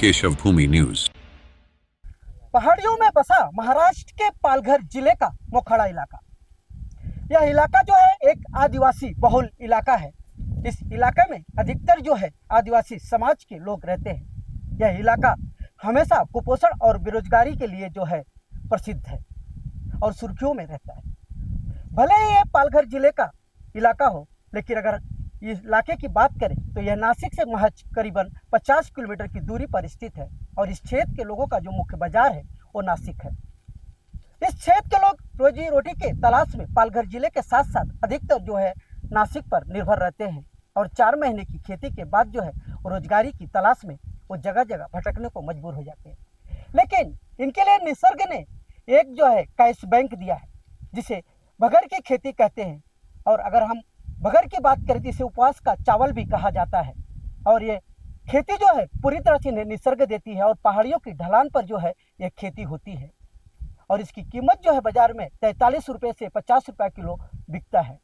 केशव भूमि news. पहाड़ियों में बसा महाराष्ट्र के पालघर जिले का मोखाड़ा इलाका। यह इलाका जो है एक आदिवासी बहुल इलाका है। इस इलाके में अधिकतर जो है आदिवासी समाज के लोग रहते हैं। यह इलाका हमेशा कुपोषण और बेरोजगारी के लिए जो है प्रसिद्ध है और सुर्खियों में रहता है। भले ही ये पालघर जिले का इलाका हो, लेकिन अगर इस इलाके की बात करें तो यह नासिक से महज करीबन 50 किलोमीटर की दूरी पर स्थित है और इस क्षेत्र के लोगों का जो मुख्य बाजार है वो नासिक है। इस क्षेत्र के लोग रोजी रोटी के तलाश में पालघर जिले के साथ साथ अधिकतर जो है नासिक पर निर्भर रहते हैं और 4 महीने की खेती के बाद जो है रोजगारी की तलाश में वो जगह जगह भटकने को मजबूर हो जाते हैं। लेकिन इनके लिए निसर्ग ने एक जो है कैश बैंक दिया है, जिसे बगर की खेती कहते हैं। और अगर हम बगर की बात करें तो इसे उपवास का चावल भी कहा जाता है। और ये खेती जो है पूरी तरह से निसर्ग देती है और पहाड़ियों की ढलान पर जो है ये खेती होती है और इसकी कीमत जो है बाजार में 43 रुपये से 50 रुपये किलो बिकता है।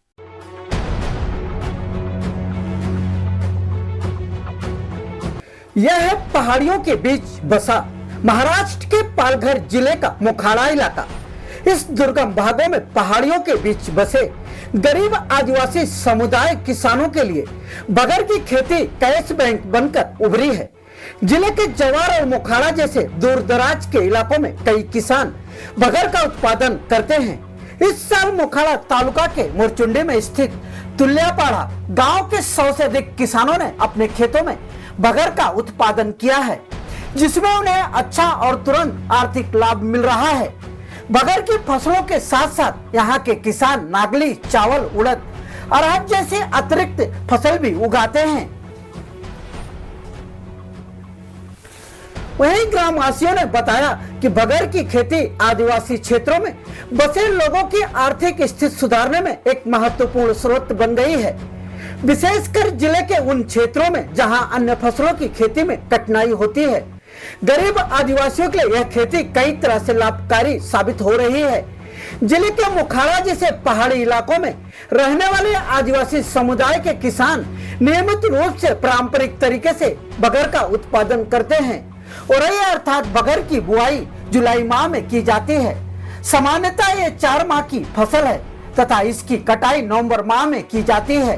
यह है पहाड़ियों के बीच बसा महाराष्ट्र के पालघर जिले का मोखाड़ा इलाका। इस दुर्गम भागों में पहाड़ियों के बीच बसे गरीब आदिवासी समुदाय किसानों के लिए बगर की खेती कैश बैंक बनकर उभरी है। जिले के जवार और मोखाड़ा जैसे दूर दराज के इलाकों में कई किसान बगर का उत्पादन करते हैं। इस साल मोखाड़ा तालुका के मोरचुंडी में स्थित तुल्यापाड़ा गांव के 100 से अधिक किसानों ने अपने खेतों में बगर का उत्पादन किया है, जिसमें उन्हें अच्छा और तुरंत आर्थिक लाभ मिल रहा है। बगर की फसलों के साथ साथ यहाँ के किसान नागली, चावल, उड़द, अरहर जैसे अतिरिक्त फसल भी उगाते हैं। वहीं ग्रामवासियों ने बताया कि बगर की खेती आदिवासी क्षेत्रों में बसे लोगों की आर्थिक स्थिति सुधारने में एक महत्वपूर्ण स्रोत बन गई है, विशेषकर जिले के उन क्षेत्रों में जहां अन्य फसलों की खेती में कठिनाई होती है। गरीब आदिवासियों के लिए यह खेती कई तरह से लाभकारी साबित हो रही है। जिले के मोखाड़ा जैसे पहाड़ी इलाकों में रहने वाले आदिवासी समुदाय के किसान नियमित रूप से पारंपरिक तरीके से बगर का उत्पादन करते हैं और ये अर्थात बगर की बुआई जुलाई माह में की जाती है। सामान्यतः ये 4 माह की फसल है तथा इसकी कटाई नवंबर माह में की जाती है।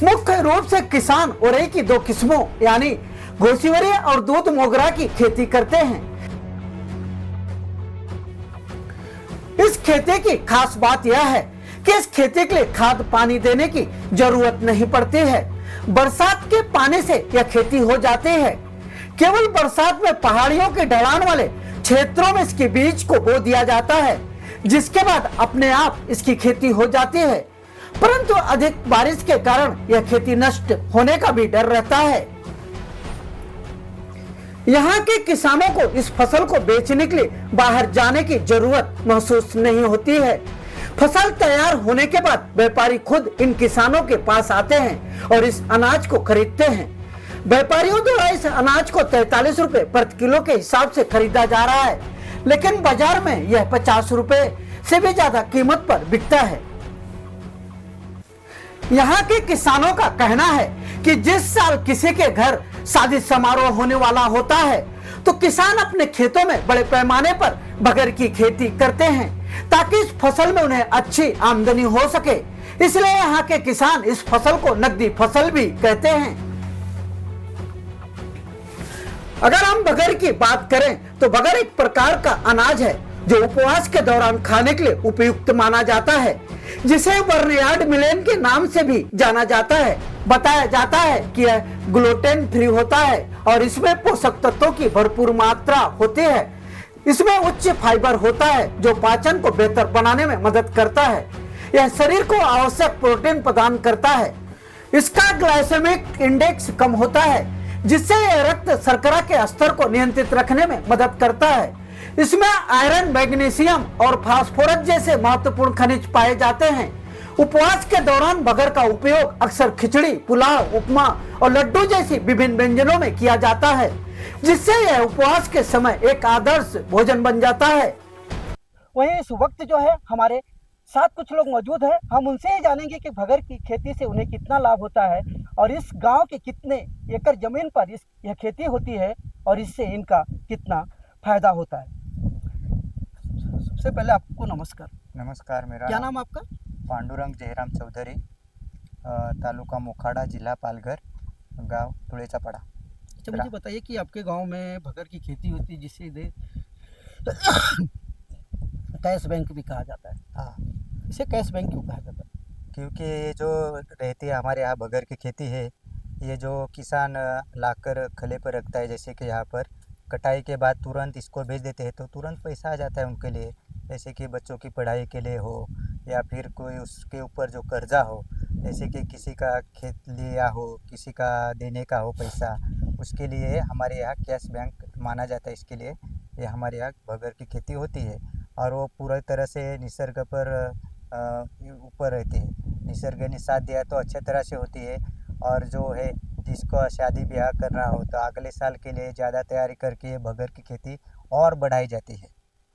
मुख्य रूप से किसान ओरई की 2 किस्मों यानी गोसीवरी और दूध मोगरा की खेती करते हैं। इस खेती की खास बात यह है कि इस खेती के लिए खाद पानी देने की जरूरत नहीं पड़ती है। बरसात के पानी से यह खेती हो जाती है। केवल बरसात में पहाड़ियों के ढलान वाले क्षेत्रों में इसके बीज को बो दिया जाता है, जिसके बाद अपने आप इसकी खेती हो जाती है। परंतु अधिक बारिश के कारण यह खेती नष्ट होने का भी डर रहता है। यहाँ के किसानों को इस फसल को बेचने के लिए बाहर जाने की जरूरत महसूस नहीं होती है। फसल तैयार होने के बाद व्यापारी खुद इन किसानों के पास आते हैं और इस अनाज को खरीदते हैं। व्यापारियों द्वारा इस अनाज को 43 रुपए प्रति किलो के हिसाब से खरीदा जा रहा है, लेकिन बाजार में यह 50 रुपए से भी ज्यादा कीमत पर बिकता है। यहाँ के किसानों का कहना है कि जिस साल किसी के घर शादी समारोह होने वाला होता है तो किसान अपने खेतों में बड़े पैमाने पर बगर की खेती करते हैं ताकि इस फसल में उन्हें अच्छी आमदनी हो सके। इसलिए यहाँ के किसान इस फसल को नकदी फसल भी कहते हैं। अगर हम बगर की बात करें तो बगर एक प्रकार का अनाज है जो उपवास के दौरान खाने के लिए उपयुक्त माना जाता है, जिसे बर्नयार्ड मिलेन के नाम से भी जाना जाता है। बताया जाता है कि यह ग्लूटेन फ्री होता है और इसमें पोषक तत्वों की भरपूर मात्रा होती है। इसमें उच्च फाइबर होता है जो पाचन को बेहतर बनाने में मदद करता है। यह शरीर को आवश्यक प्रोटीन प्रदान करता है। इसका ग्लाइसेमिक इंडेक्स कम होता है, जिससे यह रक्त शर्करा के स्तर को नियंत्रित रखने में मदद करता है। इसमें आयरन, मैग्नीशियम और फास्फोरस जैसे महत्वपूर्ण खनिज पाए जाते हैं। उपवास के दौरान बगर का उपयोग अक्सर खिचड़ी, पुलाव, उपमा और लड्डू जैसी विभिन्न व्यंजनों में किया जाता है, जिससे यह उपवास के समय एक आदर्श भोजन बन जाता है। वहीं इस वक्त जो है हमारे साथ कुछ लोग मौजूद हैं, हम उनसे ही जानेंगे कि भगर की खेती से उन्हें कितना लाभ होता है और इस गांव के कितने एकड़ जमीन पर यह खेती होती है और इससे इनका कितना फायदा होता है। सबसे पहले आपको नमस्कार। नमस्कार, मेरा क्या नाम नाम आपका? पांडुरंग जयराम चौधरी, तालुका मोखाड़ा, जिला पालघर, गांव तुळेचापाड़ा। अच्छा, मुझे बताइए कि आपके गांव में भगर की खेती होती है जिसे कैश बैंक भी कहा जाता है। हाँ, इसे कैश बैंक क्यों कहा जाता है? क्योंकि ये जो रहती है हमारे यहाँ बगर की खेती है, ये जो किसान लाकर खले पर रखता है, जैसे कि यहाँ पर कटाई के बाद तुरंत इसको भेज देते हैं तो तुरंत पैसा आ जाता है उनके लिए, जैसे कि बच्चों की पढ़ाई के लिए हो या फिर कोई उसके ऊपर जो कर्जा हो, जैसे कि किसी का खेत लिया हो, किसी का देने का हो पैसा, उसके लिए हमारे यहाँ कैश बैंक माना जाता है। इसके लिए ये हमारे यहाँ बगर की खेती होती है और वो पूरी तरह से निसर्ग पर ऊपर रहती है। निसर्ग ने साथ दिया तो अच्छे तरह से होती है। और जो है जिसको शादी ब्याह करना हो तो अगले साल के लिए ज़्यादा तैयारी करके बगर की खेती और बढ़ाई जाती है,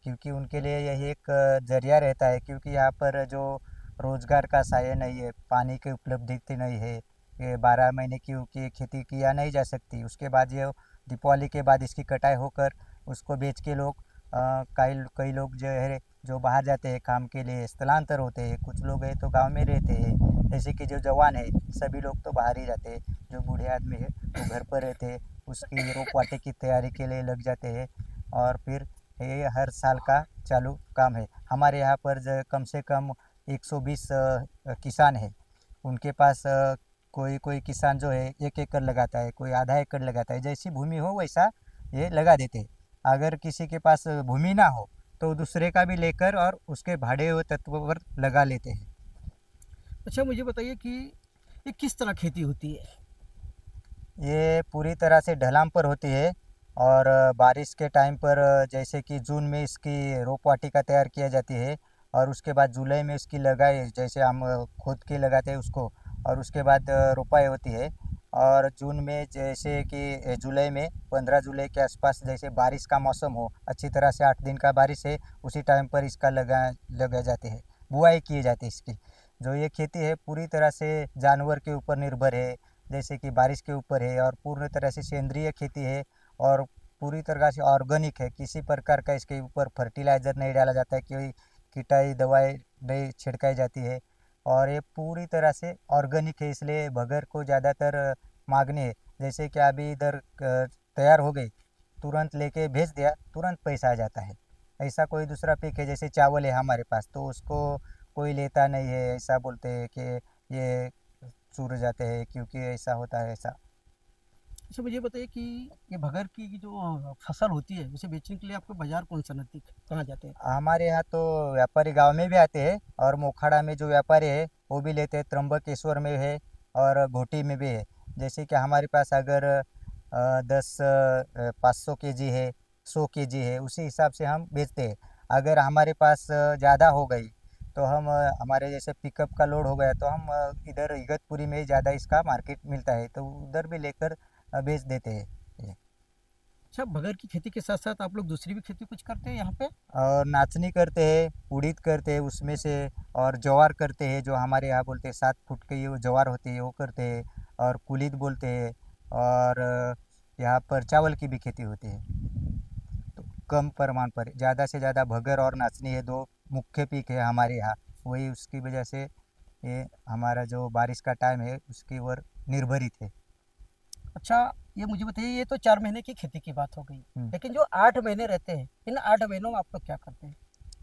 क्योंकि उनके लिए यही एक जरिया रहता है, क्योंकि यहाँ पर जो रोज़गार का साया नहीं है, पानी की उपलब्धि नहीं है, ये 12 महीने की खेती किया नहीं जा सकती। उसके बाद ये दीपावली के बाद इसकी कटाई होकर उसको बेच के लोग कई कई लोग जो है जो बाहर जाते हैं काम के लिए स्थलांतर होते हैं, कुछ लोग हैं तो गांव में रहते हैं, जैसे कि जो जवान है सभी लोग तो बाहर ही जाते हैं, जो बूढ़े आदमी है वो घर पर रहते हैं, उसकी रोप वाटे की तैयारी के लिए लग जाते हैं। और फिर ये हर साल का चालू काम है। हमारे यहाँ पर कम से कम 120 किसान है। उनके पास कोई कोई किसान जो है 1 एकड़ लगाता है, कोई आधा एकड़ लगाता है, जैसी भूमि हो वैसा ये लगा देते हैं। अगर किसी के पास भूमि ना हो तो दूसरे का भी लेकर और उसके भाड़े हुए तत्व पर लगा लेते हैं। अच्छा, मुझे बताइए कि ये किस तरह खेती होती है? ये पूरी तरह से ढलान पर होती है और बारिश के टाइम पर जैसे कि जून में इसकी रोप वाटिका तैयार किया जाती है और उसके बाद जुलाई में इसकी लगाई, जैसे हम खुद के लगाते हैं उसको, और उसके बाद रोपाई होती है। और जून में जैसे कि जुलाई में 15 जुलाई के आसपास जैसे बारिश का मौसम हो, अच्छी तरह से 8 दिन का बारिश है, उसी टाइम पर इसका लगा जाते हैं, बुआई की जाती है इसकी। जो ये खेती है पूरी तरह से जानवर के ऊपर निर्भर है, जैसे कि बारिश के ऊपर है, और पूर्ण तरह से सेंद्रीय खेती है और पूरी तरह से ऑर्गेनिक है। किसी प्रकार का इसके ऊपर फर्टिलाइज़र नहीं डाला जाता है, कोई कीटाई दवाई नहीं छिड़काई जाती है और ये पूरी तरह से ऑर्गेनिक है, इसलिए बगर को ज़्यादातर मांगनी है। जैसे कि अभी इधर तैयार हो गई, तुरंत लेके भेज दिया, तुरंत पैसा आ जाता है। ऐसा कोई दूसरा पिक है जैसे चावल है हमारे पास तो उसको कोई लेता नहीं है, ऐसा बोलते हैं कि ये चूर जाते हैं, क्योंकि ऐसा होता है ऐसा। अच्छा, मुझे बताइए कि ये भगर की जो फसल होती है उसे बेचने के लिए आपको बाजार कौन सा नज़दीक कहाँ जाते हैं? हमारे यहाँ तो व्यापारी गांव में भी आते हैं और मोखाड़ा में जो व्यापारी है वो भी लेते हैं, त्र्यंबकेश्वर में है और घोटी में भी है। जैसे कि हमारे पास अगर 500 केजी है, 100 केजी है, उसी हिसाब से हम बेचते हैं। अगर हमारे पास ज़्यादा हो गई तो हम हमारे जैसे पिकअप का लोड हो गया तो हम इधर इगतपुरी में ज़्यादा इसका मार्केट मिलता है तो उधर भी लेकर बेच देते हैं ये। अच्छा, भगर की खेती के साथ साथ आप लोग दूसरी भी खेती कुछ करते हैं यहाँ पे? और नाचनी करते हैं, उड़ीद करते हैं उसमें से, और ज्वार करते हैं, जो हमारे यहाँ बोलते हैं 7 फुट की वो ज्वार होती है वो करते हैं, और कुलीद बोलते हैं। और यहाँ पर चावल की भी खेती होती है, तो कम परिमाण पर, ज़्यादा से ज़्यादा भगर और नाचनी है दो मुख्य पीक है हमारे यहाँ। वही उसकी वजह से ये हमारा जो बारिश का टाइम है उसकी ओर निर्भरित है। अच्छा, ये मुझे बताइए, ये तो 4 महीने की खेती की बात हो गई, हम्म। लेकिन जो 8 महीने रहते हैं, इन 8 महीनों में आप लोग क्या करते हैं?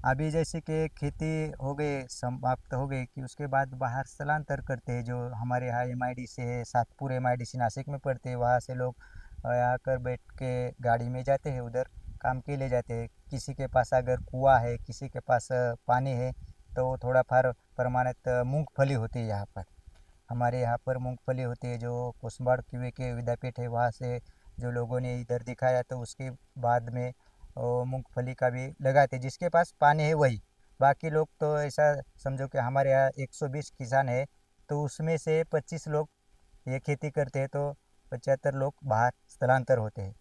अभी जैसे कि खेती हो गई, समाप्त हो गई, कि उसके बाद बाहर स्थलांतर करते हैं। जो हमारे यहाँ एमआईडी से है, सातपुर एमआईडीसी नासिक में पड़ते हैं, वहाँ से लोग आकर बैठ के गाड़ी में जाते हैं, उधर काम के लिए जाते हैं। किसी के पास अगर कुआँ है, किसी के पास पानी है तो वो थोड़ा फार प्रमाणित मूंगफली होती है यहाँ पर। हमारे यहाँ पर मूंगफली होती है, जो कोसंबाड़ कुएं के विद्यापीठ है वहाँ से जो लोगों ने इधर दिखाया, तो उसके बाद में वो मूंगफली का भी लगाते, जिसके पास पानी है वही। बाकी लोग तो ऐसा समझो कि हमारे यहाँ 120 किसान है तो उसमें से 25 लोग ये खेती करते हैं, तो 75 लोग बाहर स्थलांतर होते हैं।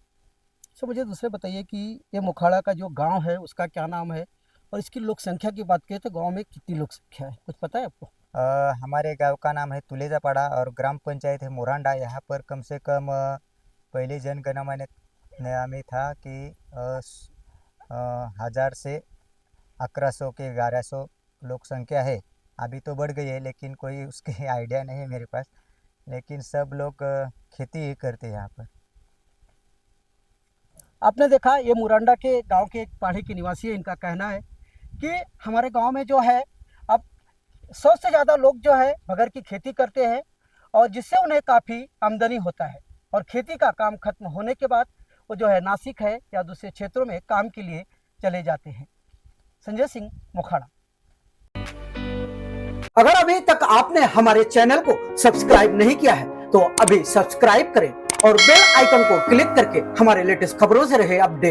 अच्छा, मुझे दूसरे बताइए कि ये मोखाड़ा का जो गांव है उसका क्या नाम है और इसकी लोक संख्या की बात करें तो गांव में कितनी लोक संख्या है, कुछ पता है आपको? हमारे गांव का नाम है तुलेजापाड़ा और ग्राम पंचायत है मोरांडा। यहाँ पर कम से कम पहले जनगणना में था कि 1000 से 1100 के 1100 लोक संख्या है। अभी तो बढ़ गई है, लेकिन कोई उसके आइडिया नहीं है मेरे पास। लेकिन सब लोग खेती ही करते हैं यहाँ पर। आपने देखा ये मुरांडा के गांव के एक पहाड़ी के निवासी है। इनका कहना है कि हमारे गांव में जो है अब 100 से ज़्यादा लोग जो है बगर की खेती करते हैं और जिससे उन्हें काफ़ी आमदनी होता है। और खेती का काम खत्म होने के बाद वो जो है नासिक है या दूसरे क्षेत्रों में काम के लिए चले जाते हैं। संजय सिंह, मोखाड़ा। अगर अभी तक आपने हमारे चैनल को सब्सक्राइब नहीं किया है तो अभी सब्सक्राइब करें और बेल आइकन को क्लिक करके हमारे लेटेस्ट खबरों से रहे अपडेट।